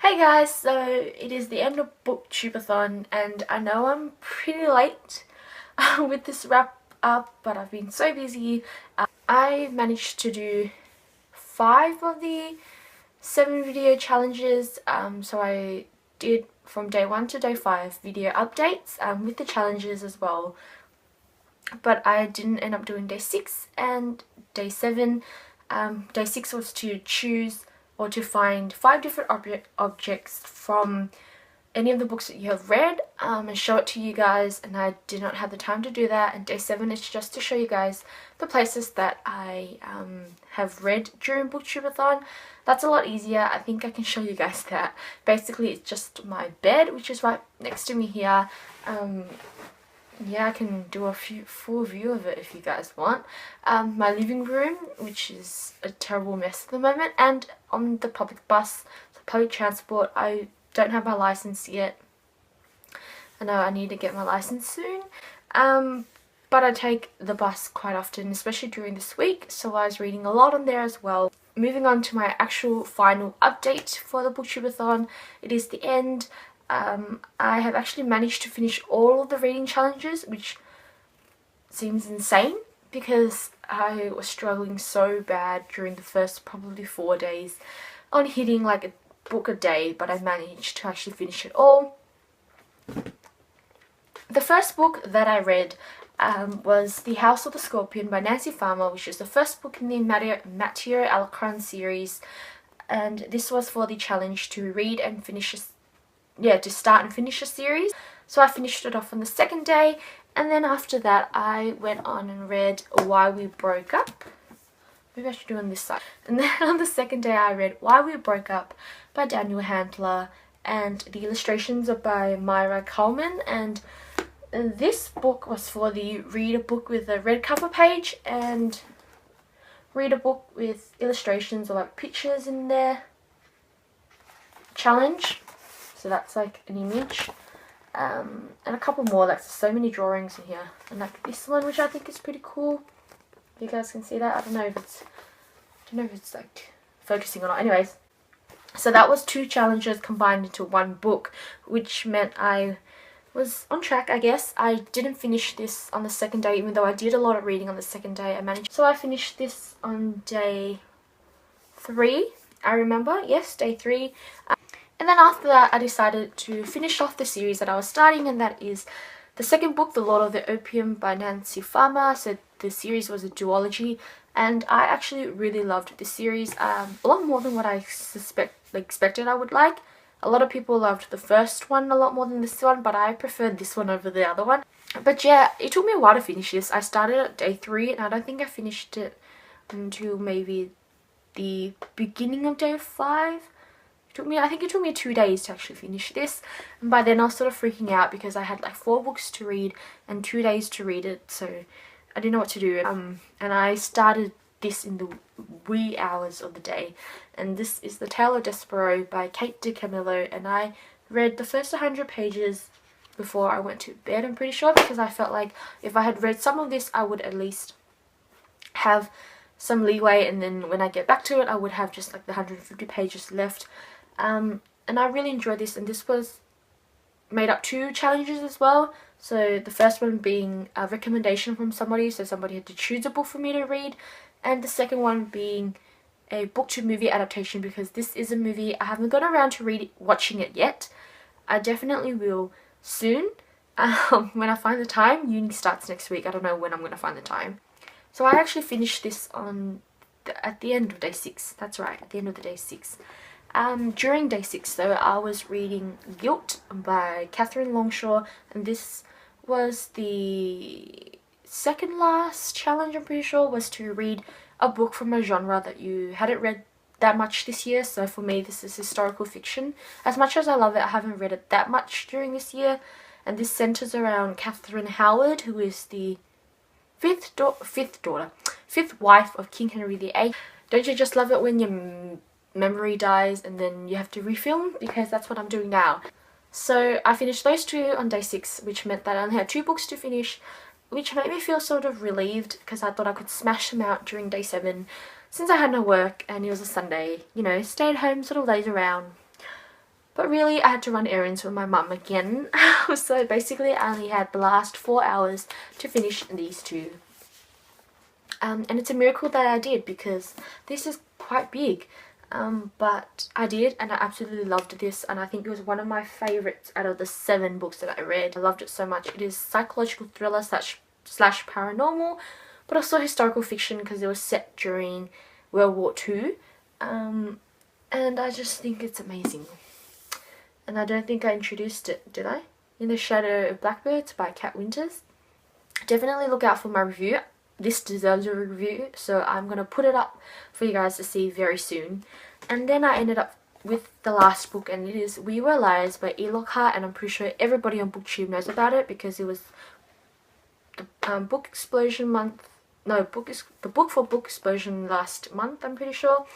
Hey guys, so it is the end of Booktubeathon and I know I'm pretty late with this wrap up, but I've been so busy. I managed to do 5 of the 7 video challenges, so I did from day 1 to day 5 video updates with the challenges as well, but I didn't end up doing day 6 and day 7. Day 6 was to choose or to find 5 different objects from any of the books that you have read and show it to you guys, and I did not have the time to do that. And day 7 is just to show you guys the places that I have read during Booktubeathon. That's a lot easier. I think I can show you guys that. Basically it's just my bed, which is right next to me here. Yeah, I can do a full view of it if you guys want. My living room, which is a terrible mess at the moment, and on the public bus, the public transport. I don't have my license yet. I know I need to get my license soon, but I take the bus quite often, especially during this week, so I was reading a lot on there as well. Moving on to my actual final update for the Booktubeathon, it is the end. I have actually managed to finish all of the reading challenges, which seems insane because I was struggling so bad during the first probably 4 days on hitting like a book a day, but I managed to actually finish it all. The first book that I read was The House of the Scorpion by Nancy Farmer, which is the first book in the Mateo Alacran series, and this was for the challenge to read and finish to start and finish a series. So I finished it off on the second day, and then after that I went on and read Why We Broke Up. Maybe I should do it on this side. And then on the second day I read Why We Broke Up by Daniel Handler, and the illustrations are by Myra Coleman, and this book was for the read a book with a red cover page and read a book with illustrations or like pictures in there challenge. So that's like an image, and a couple more. Like so many drawings in here, and like this one, which I think is pretty cool. You guys can see that. I don't know if it's like focusing or not. Anyways, so that was 2 challenges combined into 1 book, which meant I was on track, I guess. I didn't finish this on the second day, even though I did a lot of reading on the second day. So I finished this on day 3. I remember, yes, day 3. And then after that I decided to finish off the series that I was starting, and that is the second book, The Lord of the Opium by Nancy Farmer. So the series was a duology, and I actually really loved this series, a lot more than what I expected I would like. A lot of people loved the first one a lot more than this one, but I preferred this one over the other one. But yeah, it took me a while to finish this. I started at day 3 and I don't think I finished it until maybe the beginning of day 5. I think it took me 2 days to actually finish this, and by then I was sort of freaking out because I had like 4 books to read and 2 days to read it, so I didn't know what to do. And I started this in the wee hours of the day, and this is The Tale of Despero by Kate DiCamillo, and I read the first 100 pages before I went to bed, I'm pretty sure, because I felt like if I had read some of this I would at least have some leeway, and then when I get back to it I would have just like the 150 pages left. And I really enjoyed this, and this was made up 2 challenges as well. So the first one being a recommendation from somebody, so somebody had to choose a book for me to read, and the second one being a book to movie adaptation, because this is a movie. I haven't got around to watching it yet. I definitely will soon, when I find the time. Uni starts next week. I don't know when I'm going to find the time. So I actually finished this at the end of day 6. That's right, at the end of the day 6. During day 6 though, I was reading Guilt by Catherine Longshaw, and this was the second last challenge, I'm pretty sure, was to read a book from a genre that you hadn't read that much this year. So for me this is historical fiction. As much as I love it, I haven't read it that much during this year, and this centers around Catherine Howard, who is the fifth wife of King Henry VIII. Don't you just love it when your memory dies and then you have to refilm? Because that's what I'm doing now. So I finished those 2 on day 6, which meant that I only had 2 books to finish, which made me feel sort of relieved because I thought I could smash them out during day 7 since I had no work and it was a Sunday. You know, stay at home, sort of laze around. But really, I had to run errands with my mum again. So basically, I only had the last 4 hours to finish these two. And it's a miracle that I did, because this is quite big. But I did, and I absolutely loved this, and I think it was one of my favourites out of the 7 books that I read. I loved it so much. It is psychological thriller slash paranormal, but also historical fiction, because it was set during World War II. And I just think it's amazing. And I don't think I introduced it, did I? In the Shadow of Blackbirds by Kat Winters. Definitely look out for my review. This deserves a review, so I'm going to put it up for you guys to see very soon. And then I ended up with the last book, and it is We Were Liars by E. Lockhart, and I'm pretty sure everybody on Booktube knows about it, because it was the book explosion month. No, the book for book explosion last month, I'm pretty sure.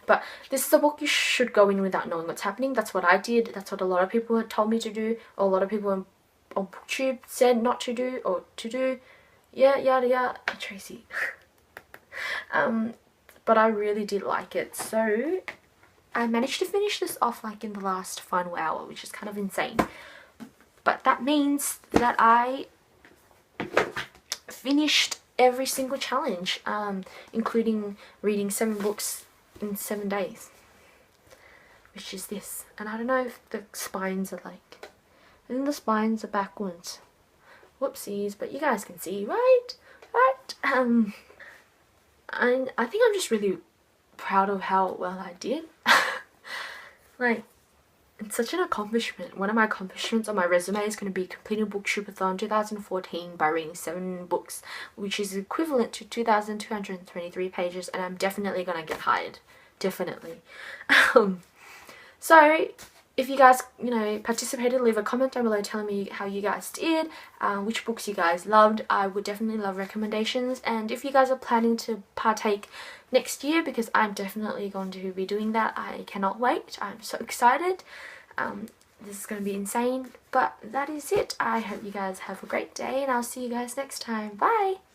But this is a book you should go in without knowing what's happening. That's what I did. That's what a lot of people had told me to do, or a lot of people on Booktube said not to do, or to do. Yeah, yada yada, Tracy. But I really did like it. So I managed to finish this off like in the last final hour, which is kind of insane. But that means that I finished every single challenge, including reading 7 books in 7 days, which is this. And I don't know if the spines are like, I think the spines are backwards. Whoopsies, but you guys can see, right? And I think I'm just really proud of how well I did. Like, it's such an accomplishment. One of my accomplishments on my resume is going to be completing Booktubeathon 2014 by reading 7 books, which is equivalent to 2,223 pages, and I'm definitely going to get hired. Definitely. So, if you guys, participated, leave a comment down below telling me how you guys did, which books you guys loved. I would definitely love recommendations, and if you guys are planning to partake next year, because I'm definitely going to be doing that, I cannot wait. I'm so excited. This is going to be insane, but that is it. I hope you guys have a great day, and I'll see you guys next time. Bye!